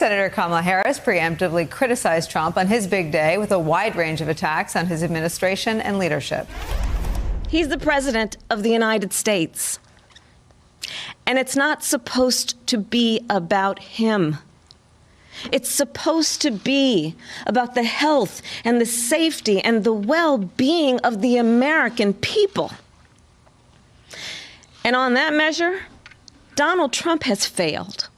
Senator Kamala Harris preemptively criticized Trump on his big day with a wide range of attacks on his administration and leadership. He's the president of the United States, and it's not supposed to be about him. It's supposed to be about the health and the safety and the well-being of the American people. And on that measure, Donald Trump has failed.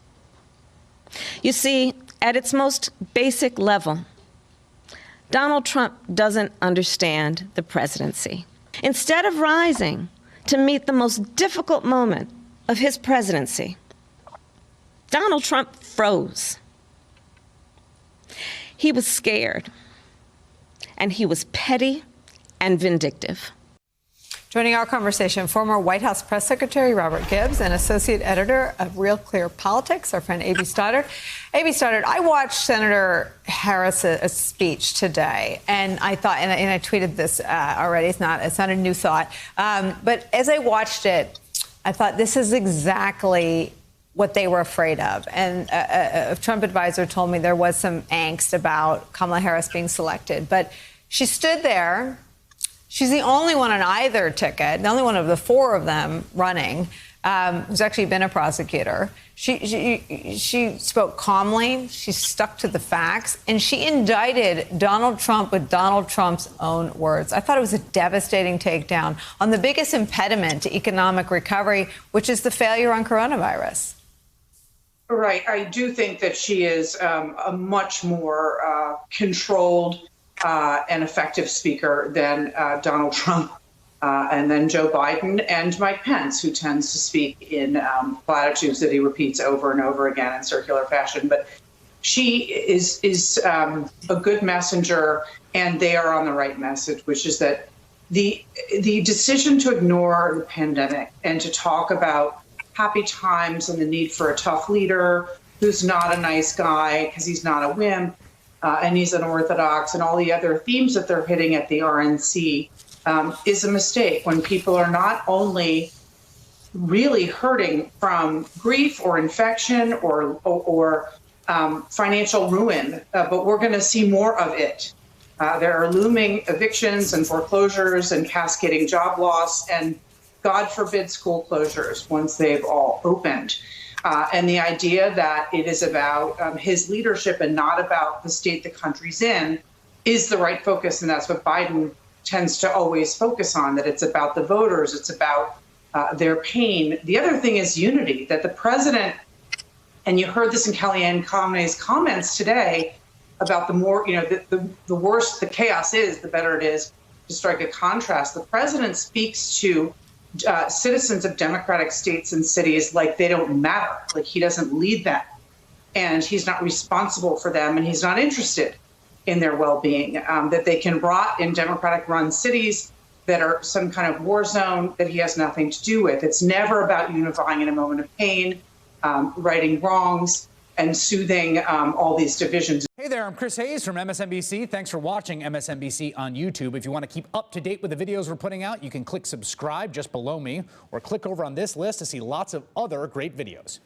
You see, at its most basic level, Donald Trump doesn't understand the presidency. Instead of rising to meet the most difficult moment of his presidency, Donald Trump froze. He was scared, and he was petty and vindictive. Joining our conversation, former White House Press Secretary Robert Gibbs and associate editor of Real Clear Politics, our friend A.B. Stoddard. A.B. Stoddard, I watched Senator Harris's speech today, and I thought, and I tweeted this already, it's not a new thought, but as I watched it, I thought this is exactly what they were afraid of. And a Trump advisor told me there was some angst about Kamala Harris being selected, but she stood there. She's the only one on either ticket, the only one of the four of them running, who's actually been a prosecutor. She spoke calmly, she stuck to the facts, and she indicted Donald Trump with Donald Trump's own words. I thought it was a devastating takedown on the biggest impediment to economic recovery, which is the failure on coronavirus. Right. I do think that she is a much more controlled and effective speaker than Donald Trump and then Joe Biden and Mike Pence, who tends to speak in platitudes that he repeats over and over again in circular fashion. But she is a good messenger, and they are on the right message, which is that the decision to ignore the pandemic and to talk about happy times and the need for a tough leader who's not a nice guy because he's not a wimp, and he's unorthodox, and all the other themes that they're hitting at the RNC is a mistake when people are not only really hurting from grief or infection or financial ruin, but we're going to see more of it. There are looming evictions and foreclosures and cascading job loss and, God forbid, school closures once they've all opened. And the idea that it is about his leadership and not about the state the country's in is the right focus. And that's what Biden tends to always focus on, that it's about the voters, it's about their pain. The other thing is unity, that the president, and you heard this in Kellyanne Conway's comments today about the more, the worse the chaos is, the better it is to strike a contrast. The president speaks to citizens of democratic states and cities like they don't matter, like he doesn't lead them, and he's not responsible for them, and he's not interested in their well-being, that they can rot in democratic-run cities that are some kind of war zone that he has nothing to do with. It's never about unifying in a moment of pain, righting wrongs, and soothing all these divisions. Hey there, I'm Chris Hayes from MSNBC. Thanks for watching MSNBC on YouTube. If you want to keep up to date with the videos we're putting out, you can click subscribe just below me or click over on this list to see lots of other great videos.